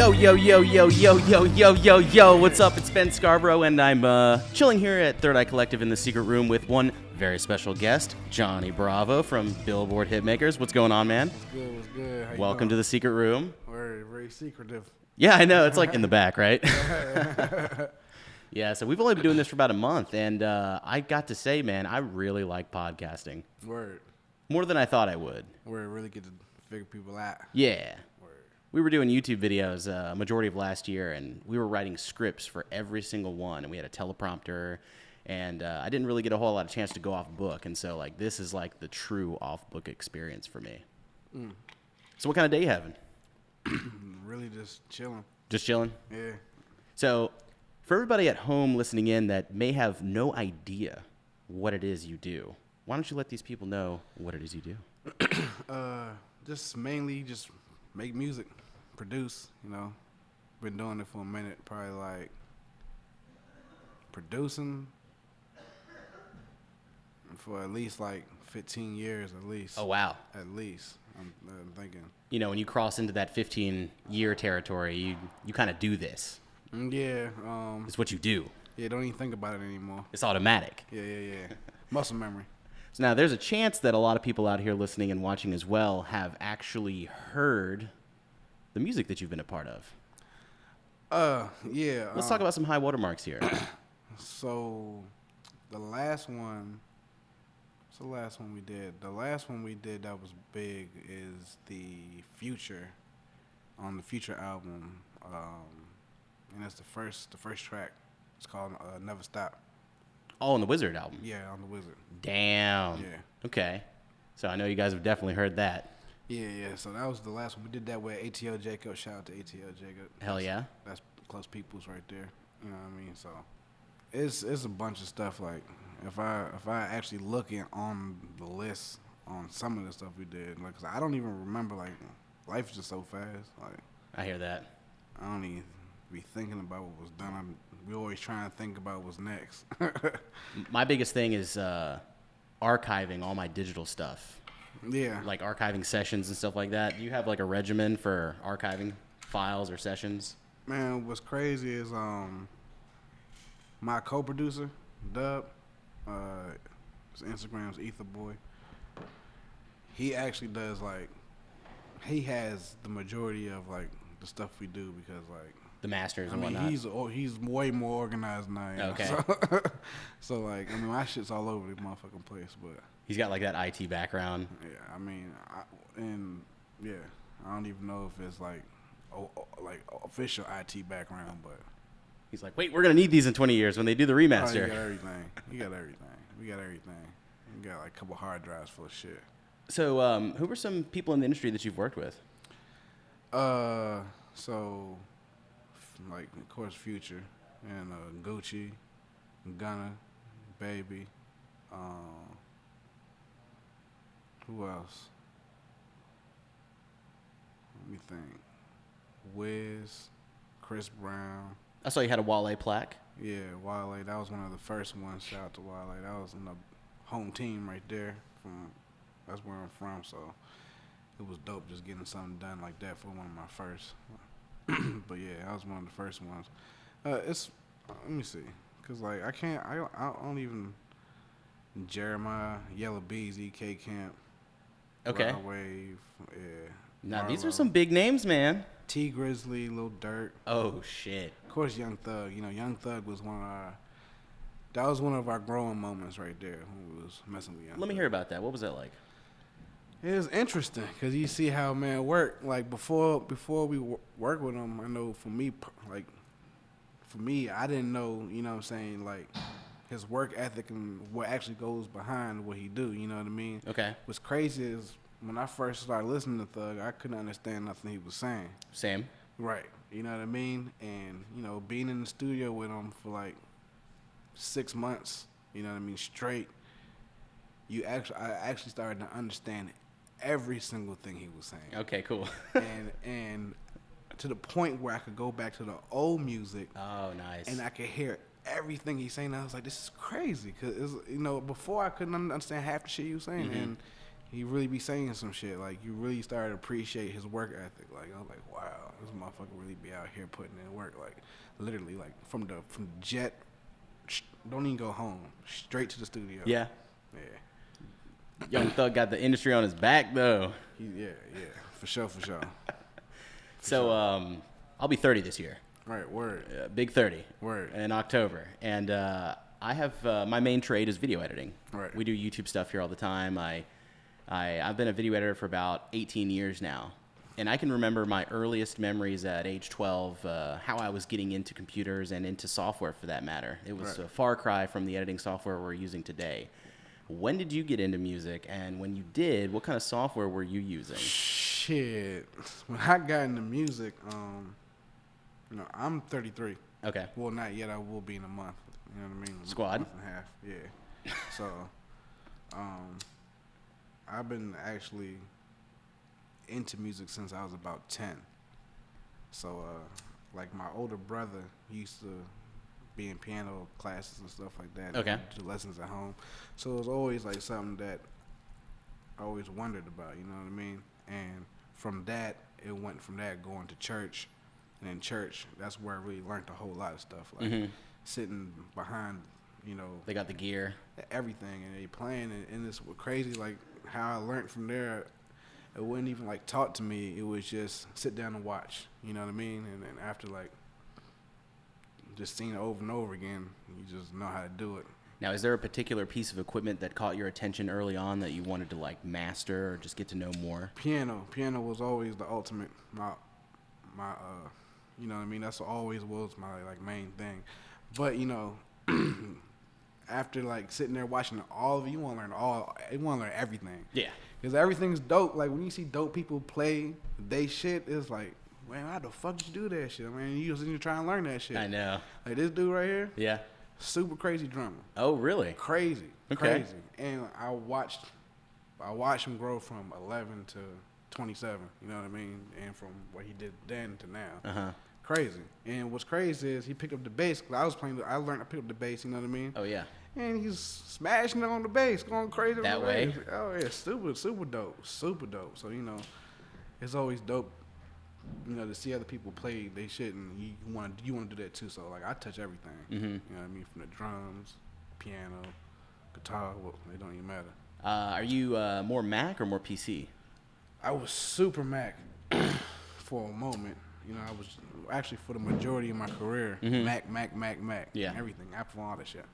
Yo, yo, yo, yo, yo, yo, yo, yo, yo, what's up? It's Ben Scarborough, and I'm chilling here at Third Eye Collective in the secret room with one very special guest, Johnny Bravo from Billboard Hitmakers. What's going on, man? What's good? How you Welcome doing? to the secret room. We're very secretive. Yeah, I know. It's like in the back, right? Yeah, so we've only been doing this for about a month, and I got to say, man, I really like podcasting. Word. More than I thought I would. Where it really get to figure people out. Yeah. Word. We were doing YouTube videos majority of last year, and we were writing scripts for every single one, and we had a teleprompter, and I didn't really get a whole lot of chance to go off book, and so like this is like the true off-book experience for me. So what kind of day you having? Really just chilling. Just chilling? Yeah. So for everybody at home listening in that may have no idea what it is you do, why don't you let these people know what it is you do? Just mainly just make music, produce, you know. Been doing it for a minute, probably like producing for at least like 15 years at least. Oh, wow. At least, I'm thinking. You know, when you cross into that 15-year territory, you kind of do this. Yeah. It's what you do. Yeah, don't even think about it anymore. It's automatic. Yeah. Muscle memory. So now there's a chance that a lot of people out here listening and watching as well have actually heard the music that you've been a part of. Yeah. Let's talk about some high watermarks here. So the last one we did? The last one we did that was big is the Future, on the Future album. And that's the first track. It's called Never Stop. Oh, on the Wizard album. Yeah, on the Wizard. Damn. Yeah. Okay. So I know you guys have definitely heard that. Yeah. So that was the last one. We did that with ATL Jacob. Shout out to ATL Jacob. Hell yeah. That's close peoples right there. You know what I mean? So it's a bunch of stuff. Like if I actually looking on the list on some of the stuff we did, like 'cause I don't even remember. Like life is just so fast. Like I hear that. I don't even be thinking about what was done. We always trying to think about what's next. My biggest thing is archiving all my digital stuff. Yeah. Like archiving sessions and stuff like that. Do you have like a regimen for archiving files or sessions? Man, what's crazy is my co-producer, Dub, his Instagram's Etherboy. He actually does like, he has the majority of like the stuff we do because like, The masters I and mean, whatnot. he's way more organized than I am. Okay. So like, I mean, my shit's all over the motherfucking place, but He's got like that IT background. yeah, I mean, I don't even know if it's like, official IT background, but He's like, wait, we're going to need these in 20 years when they do the oh, remaster. you got everything. We got everything. We got like a couple hard drives full of shit. So who were some people in the industry that you've worked with? So like of course Future and Gucci, Gunna, Baby, who else? Let me think. Wiz, Chris Brown. I saw you had a Wale plaque. Yeah, Wale. That was one of the first ones. Shout out to Wale. That was in the home team right there. That's where I'm from. So it was dope just getting something done like that for one of my first. But yeah, that was one of the first ones. Let me see, cause like I don't even Jeremiah, Yellow Bees, EK Camp. Okay. Rod Wave. Yeah. Now, these are Marlo, some big names, man. T Grizzly, Lil Durk. Oh, shit. Of course, Young Thug. You know, Young Thug was that was one of our growing moments right there when we was messing with Young Let me Thug. hear about that. What was that like? It was interesting because you see how man work. Like before we work with him, I know for me, I didn't know. You know what I'm saying? Like his work ethic and what actually goes behind what he do. You know what I mean? Okay. What's crazy is when I first started listening to Thug, I couldn't understand nothing he was saying. Same. Right. You know what I mean? And, you know, being in the studio with him for like 6 months, you know what I mean, straight, I actually started to understand every single thing he was saying. Okay, cool. and to the point where I could go back to the old music. Oh, nice. And I could hear everything he's saying. I was like, this is crazy. Because, you know, before I couldn't understand half the shit he was saying. Mm-hmm. And he really be saying some shit. Like, you really start to appreciate his work ethic. Like, I was like, wow, this motherfucker really be out here putting in work. Like, literally, like, from the jet, don't even go home, straight to the studio. Yeah. Yeah. Young Thug got the industry on his back, though. Yeah, for sure. So, I'll be 30 this year. Right, word. Big 30. Word. In October. And I have my main trade is video editing. Right. We do YouTube stuff here all the time. I've been a video editor for about 18 years now. And I can remember my earliest memories at age 12, how I was getting into computers and into software for that matter. It was a far cry from the editing software we're using today. When did you get into music? And when you did, what kind of software were you using? Shit. When I got into music, I'm 33. Okay. Well, not yet. I will be in a month. You know what I mean? Squad. A month and a half. Yeah. So, I've been actually into music since I was about 10. So, like my older brother used to be in piano classes and stuff like that. Okay. Do lessons at home. So it was always like something that I always wondered about, you know what I mean? And from that, it went from that going to church. And in church, that's where I really learned a whole lot of stuff. Like sitting behind, They got the gear. everything, and they playing, and it's crazy, like, how I learned from there. It wasn't even, like, taught to me. It was just sit down and watch, you know what I mean? And then after, like, just seeing it over and over again, you just know how to do it. Now, is there a particular piece of equipment that caught your attention early on that you wanted to, like, master or just get to know more? Piano was always the ultimate, my you know what I mean? That's always was my, like, main thing. But, after, like, sitting there watching all of it, you want to learn everything. Yeah. Because everything's dope. Like, when you see dope people play they shit, it's like, man, how the fuck did you do that shit? I mean, you try and learn that shit. I know. Like, this dude right here, Yeah. super crazy drummer. Oh, really? Crazy. Okay. Crazy. And I watched him grow from 11 to 27, you know what I mean? And from what he did then to now. Uh-huh. Crazy. And what's crazy is he picked up the bass. Cause I learned to pick up the bass, you know what I mean? Oh, yeah. And he's smashing it on the bass, going crazy That on the way? bass. Oh, yeah, super dope. Super dope. So, it's always dope, to see other people play they shit, and you want to do that too. So, like, I touch everything. You know what I mean? From the drums, piano, guitar, well, it don't even matter. Are you more Mac or more PC? I was super Mac for a moment. I was actually, for the majority of my career, Mac. Yeah. Everything, Apple, all that shit.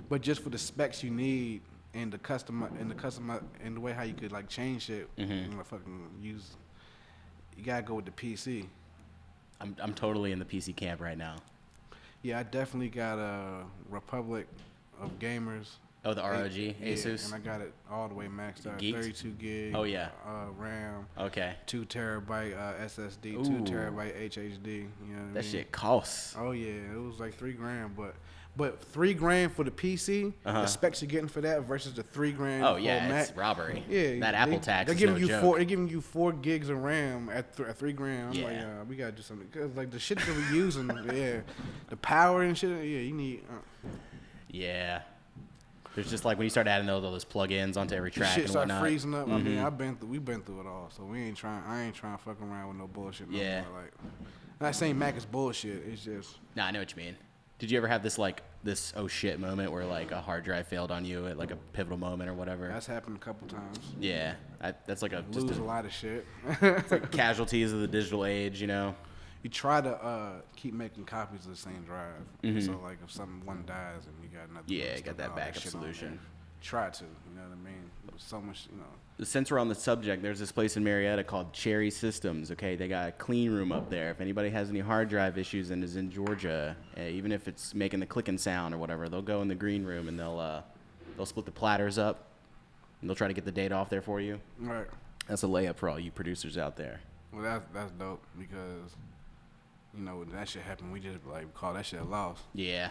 But just for the specs you need and the way how you could, like, change shit, fucking use, you gotta go with the PC. I'm totally in the PC camp right now. Yeah, I definitely got a Republic of Gamers. Oh, the ROG Asus? And I got it all the way maxed out. Geeked? 32 gig. Oh, yeah. RAM. Okay. 2 terabyte SSD. Ooh. 2 terabyte HHD. You know what I mean? That shit costs. Oh yeah, it was like $3,000, but $3,000 for the PC. The specs you're getting for that versus the $3,000. Oh, for yeah, Mac. it's robbery. Yeah, that Apple tax they're is giving no you joke. They're giving you 4 gigs of RAM at $3,000. I'm Yeah. like, we gotta do something, cause like the shit that we're using, the power and shit. Yeah, you need. Yeah. There's just, like, when you start adding all those plugins onto every track Shit and start whatnot. freezing up. I mean, we've been through it all, so I ain't trying to fuck around with no bullshit. No Yeah. more. Like, I'm not saying Mac is bullshit. It's just. Nah, I know what you mean. Did you ever have this, like, this oh shit moment where, like, a hard drive failed on you at, like, a pivotal moment or whatever? That's happened a couple times. Yeah. That's like just Lose a lot of shit. it's like casualties of the digital age, You try to keep making copies of the same drive. So, like, if one dies and you got another. Yeah, stuff got that all backup shit on solution. there. Try to, you know what I mean? So much, Since we're on the subject, there's this place in Marietta called Cherry Systems, okay? They got a clean room up there. If anybody has any hard drive issues and is in Georgia, even if it's making the clicking sound or whatever, they'll go in the green room and they'll split the platters up and they'll try to get the data off there for you. Right. That's a layup for all you producers out there. Well, that's dope because, when that shit happened, we just, like, call that shit a loss. Yeah.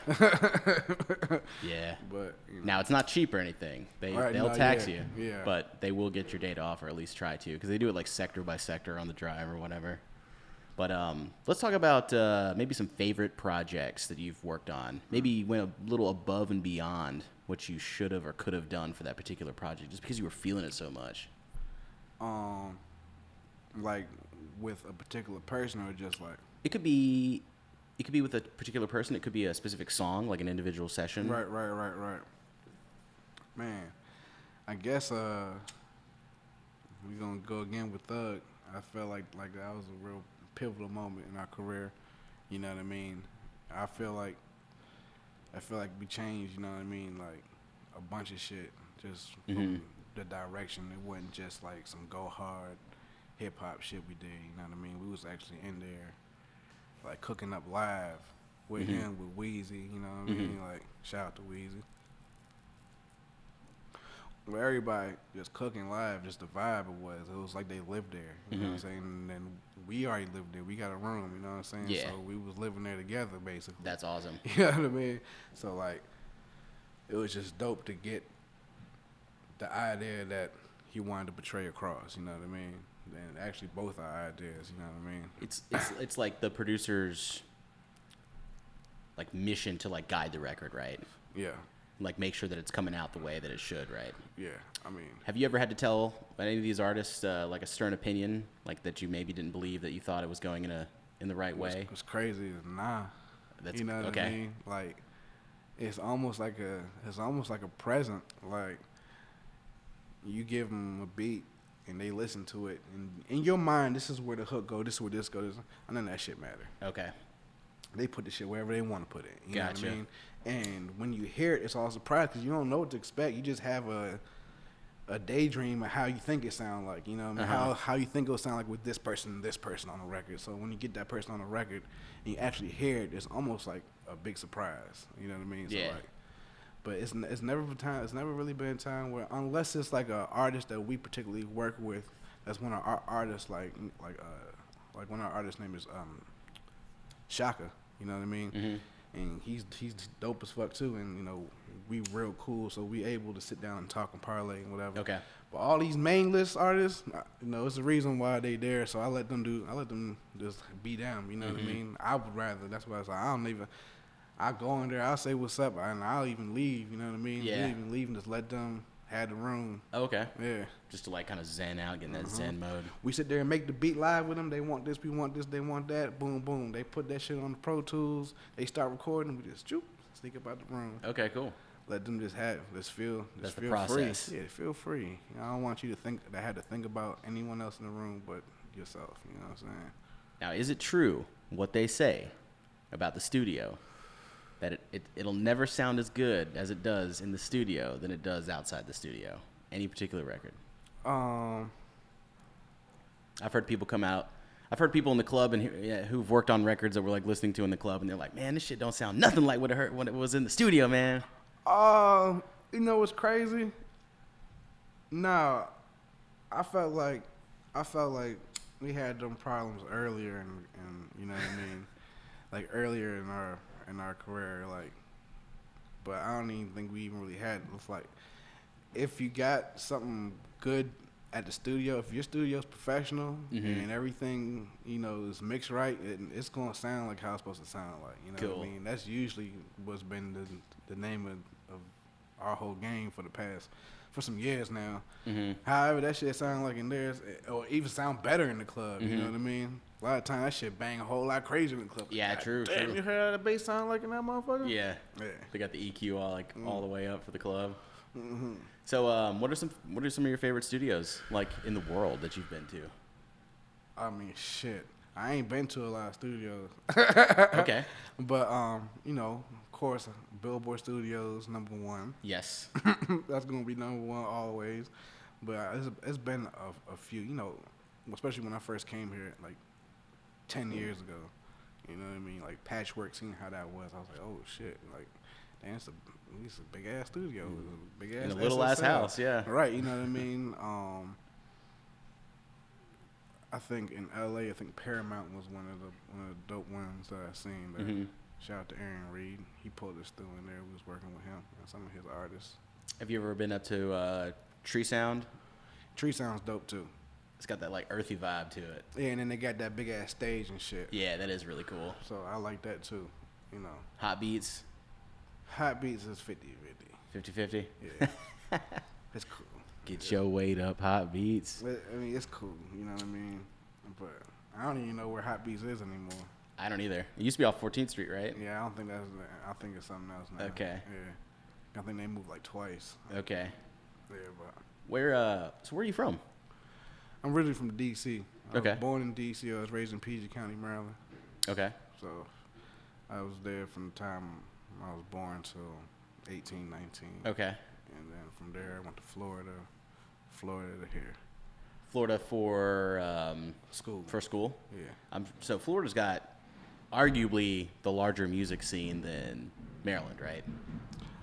Yeah. But, Now, it's not cheap or anything. They'll tax you. Yeah. But they will get your data off or at least try to because they do it, like, sector by sector on the drive or whatever. But let's talk about maybe some favorite projects that you've worked on. Maybe you went a little above and beyond what you should have or could have done for that particular project, just because you were feeling it so much. Like with a particular person, or just like It could be with a particular person. It could be a specific song, like an individual session. right. Man, I guess we're gonna go again with Thug. I felt like that was a real pivotal moment in our career. You know what I mean? I feel like we changed. You know what I mean? Like a bunch of shit just from the direction. It wasn't just like some go hard hip hop shit we did. You know what I mean? We was actually in there, like cooking up live with him, with Weezy. You know what I mean? Like shout out to Weezy. With everybody just cooking live, just the vibe it was like they lived there. You know what I'm saying? And then we already lived there. We got a room. You know what I'm saying? Yeah. So we was living there together, basically. That's awesome. You know what I mean? So like, it was just dope to get the idea that he wanted to portray across. You know what I mean? And actually, both our ideas. You know what I mean? It's like the producer's like mission to like guide the record, right? Yeah. Like make sure that it's coming out the way that it should, right? Yeah. I mean, Have you ever had to tell any of these artists like a stern opinion, like that you maybe didn't believe that you thought it was going in the right way? what's crazy is That's you know what okay. I mean? Like, it's almost like a present. Like, you give them a beat and they listen to it, and in your mind, this is where the hook go, this is where this goes. None of that shit matter. Okay. They put the shit wherever they want to put it. You Gotcha. know what I mean? And when you hear it, it's all a surprise because you don't know what to expect. You just have a daydream of how you think it sound like. You know what I mean? How you think it'll sound like with this person on the record. So when you get that person on the record and you actually hear it, it's almost like a big surprise. You know what I mean? So Yeah. like, but it's never really been a time where, unless it's like an artist that we particularly work with, that's one of our artists like one of our artists' name is Shaka. You know what I mean? And he's dope as fuck too, and you know we real cool, so we able to sit down and talk and parlay and whatever. Okay. But all these main list artists, you know, it's the reason why they there. So I let them just be them. You know what I mean? I would rather. That's why I go in there, I'll say what's up, and I'll even leave. You know what I mean? Yeah. We'll even leave and just let them have the room. Okay. Yeah. Just to like kind of zen out, get in that zen mode. We sit there and make the beat live with them. They want this, we want this, they want that. Boom, boom. They put that shit on the Pro Tools. They start recording. We just sneak up out the room. Okay, cool. Let them just feel That's the free. process. Yeah, feel free. You know, I don't want you to think that I had to think about anyone else in the room but yourself. You know what I'm saying? Now, is it true what they say about the studio? That it'll never sound as good as it does in the studio than it does outside the studio. Any particular record? I've heard people come out. I've heard people in the club and who've worked on records that we're like listening to in the club, and they're like, "Man, this shit don't sound nothing like what it heard when it was in the studio, man." You know what's crazy? Nah, I felt like we had them problems earlier, and you know what I mean, like earlier in our career, like. But I don't even think we even really had. It's like, if you got something good at the studio, if your studio's professional and everything, you know, is mixed right, it's gonna sound like how it's supposed to sound like. You know what I mean? That's usually what's been the name of our whole game for some years now. However, that shit sound like in theirs, or even sound better in the club. You know what I mean? A lot of times that shit bang a whole lot crazier in the club. Yeah, God true. Damn, you heard how the bass sound like in that motherfucker? Yeah. Yeah. They got the EQ all the way up for the club. So, what are some of your favorite studios like in the world that you've been to? I mean, shit. I ain't been to a lot of studios. Okay. But you know, of course, Billboard Studios #1. Yes. That's gonna be #1 always. But it's been a few. You know, especially when I first came here, like 10 years ago. You know what I mean? Like Patchwork, seeing how that was, I was like, oh shit, like. Damn, it's a big ass studio, big ass in a little ass house, yeah. Right, you know what I mean. I think in LA, Paramount was one of the dope ones that I seen. But shout out to Aaron Reed, he pulled us through in there. We was working with him and some of his artists. Have you ever been up to Tree Sound? Tree Sound's dope too. It's got that like earthy vibe to it. Yeah, and then they got that big ass stage and shit. Yeah, that is really cool. So I like that too. You know, Hot Beats, Hot Beats is 50-50. 50-50. Yeah, it's cool. Get your weight up, Hot Beats. I mean, it's cool. You know what I mean? But I don't even know where Hot Beats is anymore. I don't either. It used to be off 14th Street, right? Yeah, I don't think that's. I think it's something else now. Okay. Yeah, I think they moved like twice. Okay. Yeah, but So where are you from? I'm originally from D.C. I Okay. was born in D.C. I was raised in PG County, Maryland. Okay. So I was there from the time I was born till 18, 19. Okay. And then from there, I went to Florida to here. Florida for School. For school. Yeah. So Florida's got arguably the larger music scene than Maryland, right?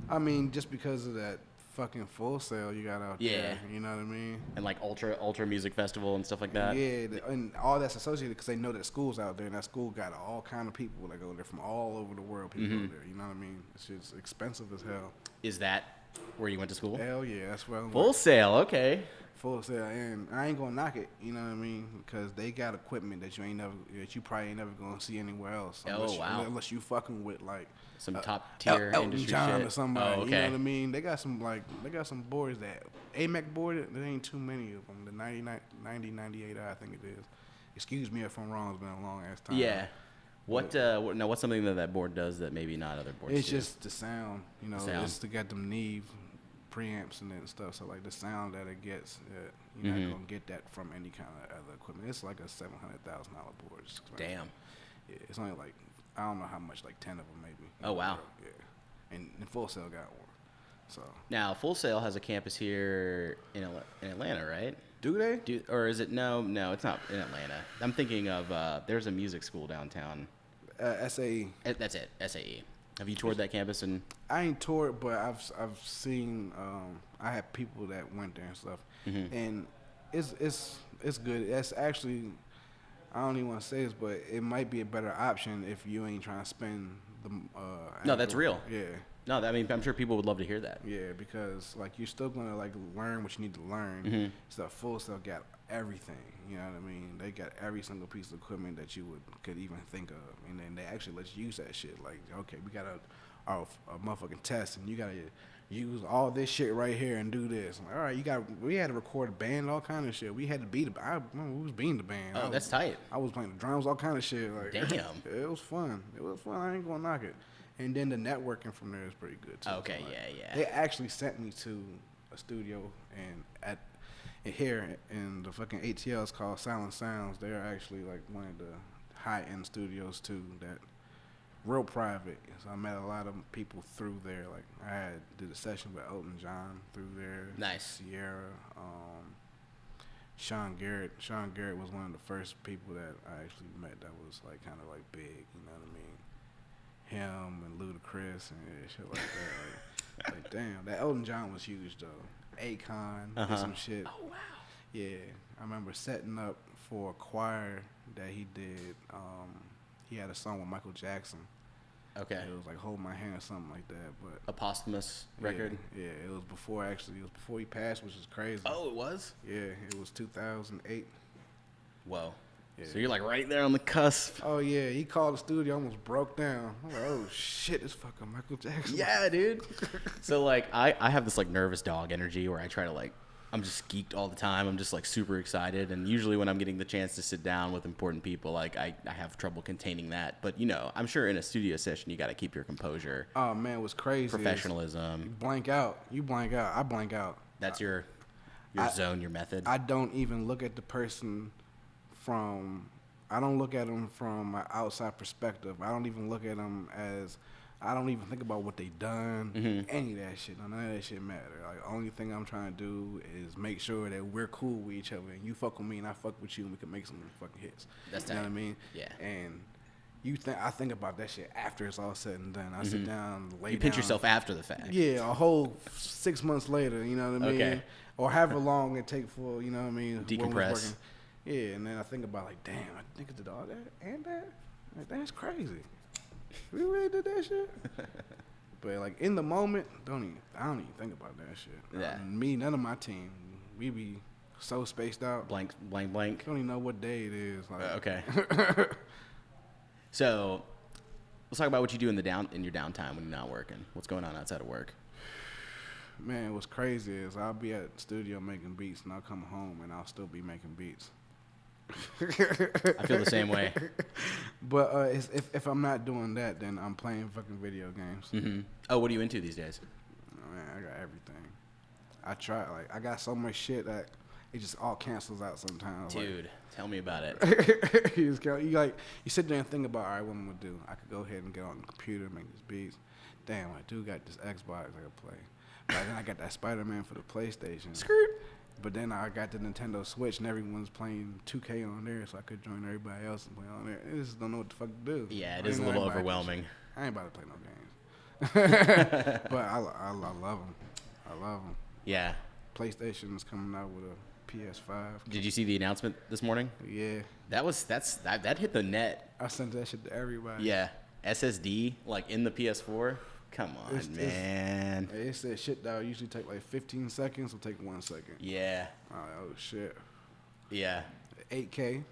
I mean, just because of that fucking Full Sail you got out Yeah. there. You know what I mean? And like ultra music festival and stuff like that. Yeah, and all that's associated because they know that school's out there, and that school got all kind of people that go there from all over the world. People go there. You know what I mean? It's just expensive as hell. Is that where you went to school? Hell yeah, that's where I'm Full Sail. Okay. Full Sail, and I ain't gonna knock it. You know what I mean? Because they got equipment that you probably ain't never gonna see anywhere else. Wow. Unless you fucking with like Some top tier Elton industry John shit. or somebody. Oh, okay. You know what I mean? They got some boards that AMAC board. There ain't too many of them. The 90, 98, I think it is. Excuse me if I'm wrong. It's been a long ass time. Yeah. What's something that board does that maybe not other boards It's do? just the sound. You know, Sound. it's to get them Neve preamps and stuff. So like the sound that it gets, you're not gonna get that from any kind of other equipment. It's like a $700,000 board. It's expensive. Damn. Yeah, it's only like I don't know how much, like 10 of them maybe. Oh, wow. Yeah, and Full Sail got one. So Now, Full Sail has a campus here in Atlanta, right? do they? Or is it no, it's not in Atlanta. I'm thinking of there's a music school downtown. SAE. That's it, SAE. Have you toured that campus? And I ain't toured, but I've seen. I had people that went there and stuff, and it's good. It's actually, I don't even want to say this, but it might be a better option if you ain't trying to spend the. No, that's real. Yeah. No, I mean I'm sure people would love to hear that. Yeah, because like you're still gonna like learn what you need to learn. So Full Sail got everything. You know what I mean? They got every single piece of equipment that you could even think of, and then they actually let you use that shit. Like, okay, we got a motherfucking test, and you gotta use all this shit right here and do this. I'm like, all right, we had to record a band, all kind of shit. We had to beat we was beating the band. Oh, that's tight. I was playing the drums, all kind of shit. Like, Damn. It was fun. I ain't gonna knock it. And then the networking from there is pretty good too. Okay, So, like, yeah. They actually sent me to a studio and here in the fucking ATL is called Silent Sounds. They're actually like one of the high end studios too. That real private. So I met a lot of people through there. Like I did a session with Elton John through there. Nice. Sierra. Sean Garrett. Sean Garrett was one of the first people that I actually met that was like kind of like big. You know what I mean? Him and Ludacris and shit like that. Like damn, that Elton John was huge though. Akon did some shit. Oh wow. Yeah, I remember setting up for a choir that he did. He had a song with Michael Jackson. Okay. It was like Hold My Hand or something like that. But A posthumous record. Yeah, it was before he passed, which is crazy. Oh, it was. Yeah, it was 2008. Whoa. Yeah. So you're like right there on the cusp. Oh yeah, he called the studio, almost broke down. I'm like, oh shit, it's fucking Michael Jackson. Yeah, dude. So like I have this like nervous dog energy where I try to like I'm just geeked all the time. I'm just like super excited, and usually when I'm getting the chance to sit down with important people, like I have trouble containing that. But you know, I'm sure in a studio session you got to keep your composure. Oh man, what's crazy? Professionalism. You blank out. You blank out. I blank out. That's your zone, your method. I don't even look at the person I don't look at them from my outside perspective. I don't even look at them as, I don't even think about what they done, any of that shit. None of that shit matter. Like, the only thing I'm trying to do is make sure that we're cool with each other, and you fuck with me, and I fuck with you, and we can make some fucking hits. That's you know tight. what I mean? Yeah. And I think about that shit after it's all said and done. I sit down, lay You down. pinch yourself after the fact. Yeah, a whole 6 months later, you know what I mean? Okay. Or however long it take for, you know what I mean? when we Decompress. working. Yeah, and then I think about like, damn, I think did all that and that? Like, that's crazy. We really did that shit? But like in the moment, I don't even think about that shit. Yeah. Me, none of my team, we be so spaced out. Blank, blank, blank. I don't even know what day it is. Like, Okay. So, let's talk about what you do in your downtime when you're not working. What's going on outside of work? Man, what's crazy is I'll be at the studio making beats, and I'll come home and I'll still be making beats. I feel the same way. But if I'm not doing that, then I'm playing fucking video games. Mm-hmm. Oh, what are you into these days? Man, I got everything. I try, like, I got so much shit that it just all cancels out sometimes. Dude, tell me about it. you sit there and think about, all right, what I'm gonna do. I could go ahead and get on the computer and make these beats. Damn, I do got this Xbox I could play. But then I got that Spider-Man for the PlayStation. Skirt. But then I got the Nintendo Switch, and everyone's playing 2K on there, so I could join everybody else and play on there. I just don't know what the fuck to do. Yeah, it is a little overwhelming. I ain't about to play no games. But I love them. I love them. Yeah. PlayStation is coming out with a PS5. Did you see the announcement this morning? Yeah. That hit the net. I sent that shit to everybody. Yeah. SSD, like in the PS4. Come on, man. It said shit that would usually take like 15 seconds will take 1 second. Yeah. Oh shit. Yeah. 8K.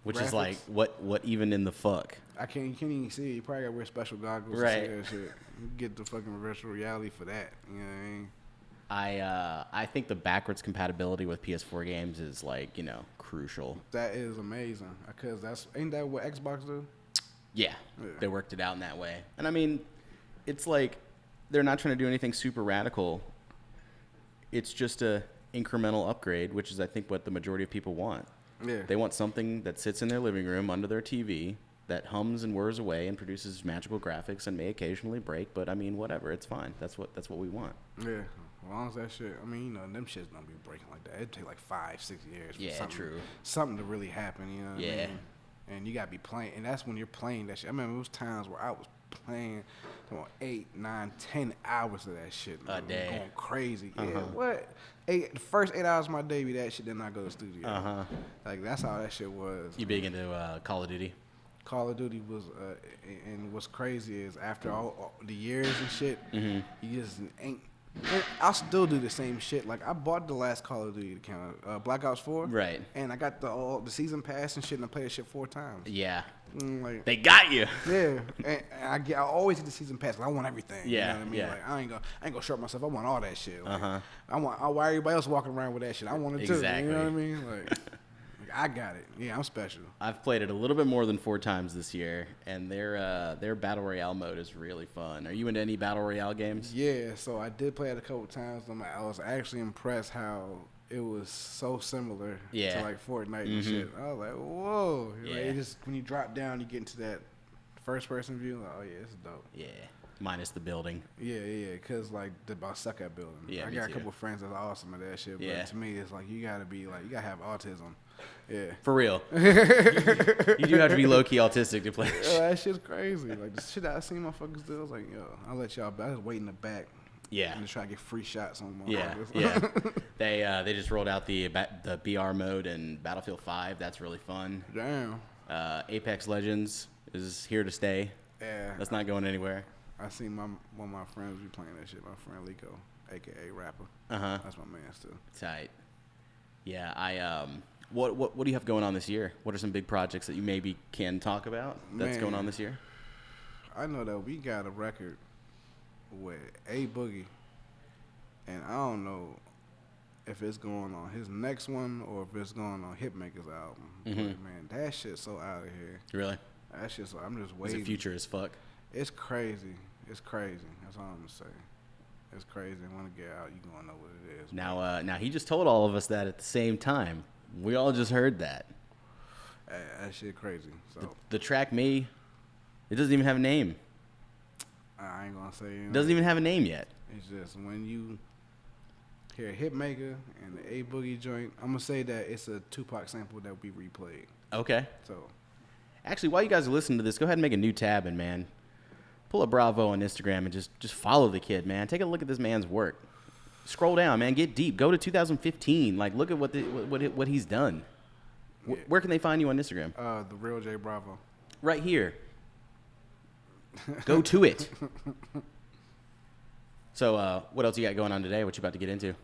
Which graphics. is like, what even in the fuck? You can't even see it. You probably gotta wear special goggles right. to see that shit. You get the fucking virtual reality for that. You know what I mean? I think the backwards compatibility with PS4 games is like, crucial. That is amazing. Because ain't that what Xbox do? Yeah. They worked it out in that way. And I mean, it's like they're not trying to do anything super radical. It's just a incremental upgrade, which is I think what the majority of people want. Yeah. They want something that sits in their living room under their TV that hums and whirs away and produces magical graphics and may occasionally break, but I mean whatever, it's fine. That's what we want. Yeah. As long as that shit, I mean, them shits don't be breaking like that. It'd take like 5-6 years for something to really happen, you know what I mean? And you gotta be playing, and that's when you're playing that shit. I remember there was times where I was playing 8, 9, 10 hours of that shit. A day. Going crazy. Yeah, what? The first 8 hours of my day be that shit, then I go to the studio. Like, that's how that shit was. You big into Call of Duty? Call of Duty was, and what's crazy is after all the years and shit, you just ain't. I'll still do the same shit. Like, I bought the last Call of Duty account, Black Ops 4. Right. And I got the season pass and shit, and I played that shit 4 times. Yeah. Like, they got you. Yeah. And I always get the season pass. I want everything. Yeah. You know what I mean? Yeah. Like, I ain't gonna short myself. I want all that shit. Like, why everybody else walking around with that shit? I want it too. Exactly. You know what I mean? Like I got it. Yeah, I'm special. I've played it a little bit more than 4 times this year, and their battle royale mode is really fun. Are you into any battle royale games? Yeah, so I did play it a couple times. I was actually impressed how it was so similar to like Fortnite and shit. I was like, whoa! Yeah. Like, it just when you drop down, you get into that first person view. Like, oh yeah, it's dope. Yeah, minus the building. Yeah, cause like I suck at building. Yeah, I me got too. a couple friends that's awesome at that shit. But Yeah. to me, it's like you gotta have autism. Yeah. For real. You do have to be low-key autistic to play this Yo, shit. that shit's crazy. Like the shit I seen motherfuckers do, I was like, yo, I'll let y'all. I was waiting in the back. Yeah. And just try to get free shots on Yeah, motherfuckers. yeah. They just rolled out the BR mode in Battlefield 5. That's really fun. Damn. Apex Legends is here to stay. Yeah. That's not going anywhere. I seen one of my friends be playing that shit. My friend Lico, aka Rapper. That's my man still. Tight. Yeah, what do you have going on this year? What are some big projects that you maybe can talk about that's going on this year? I know that we got a record with A Boogie, and I don't know if it's going on his next one or if it's going on Hitmakers album. But man, that shit's so out of here. Really? That shit's so, I'm just It's waiting. the future as fuck. It's crazy. It's crazy. That's all I'm gonna say. It's crazy. When it get out, you gonna know what it is. Now he just told all of us that at the same time. We all just heard that. That shit crazy. So The track it doesn't even have a name. I ain't gonna say. It doesn't even have a name yet. It's just when you hear Hitmaker and the A Boogie joint, I'm gonna say that it's a Tupac sample that will be replayed. Okay. So Actually, while you guys are listening to this, go ahead and make a new tab and man, pull up Bravo on Instagram and just follow the kid, man. Take a look at this man's work. Scroll down, man. Get deep. Go to 2015. Like, look at what he's done. Yeah. Where can they find you on Instagram? The real J Bravo. Right here. Go to it. So, what else you got going on today? What you about to get into?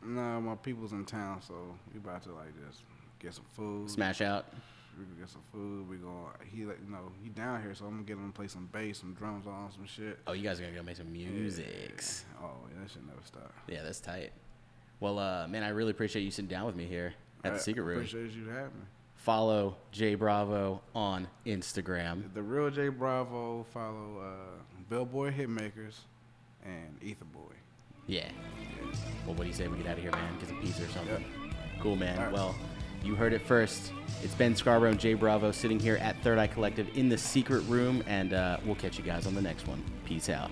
No, my people's in town, so we about to like just get some food. Smash out. We gonna get some food. He down here, so I'm gonna get him to play some bass, some drums on, some shit. Oh, you guys are gonna go make some musics. Yeah. Oh, yeah, that shit never stop. Yeah, that's tight. Well, man, I really appreciate you sitting down with me here at the Secret Room. Appreciate you having me. Follow Jay Bravo on Instagram. The real Jay Bravo. Follow Billboard Hitmakers and Ether Boy. Yeah. Well, what do you say we get out of here, man? Get some pizza or something. Yep. Cool, man. Right. Well, you heard it first. It's Ben Scarborough and Jay Bravo sitting here at Third Eye Collective in the Secret Room, and we'll catch you guys on the next one. Peace out.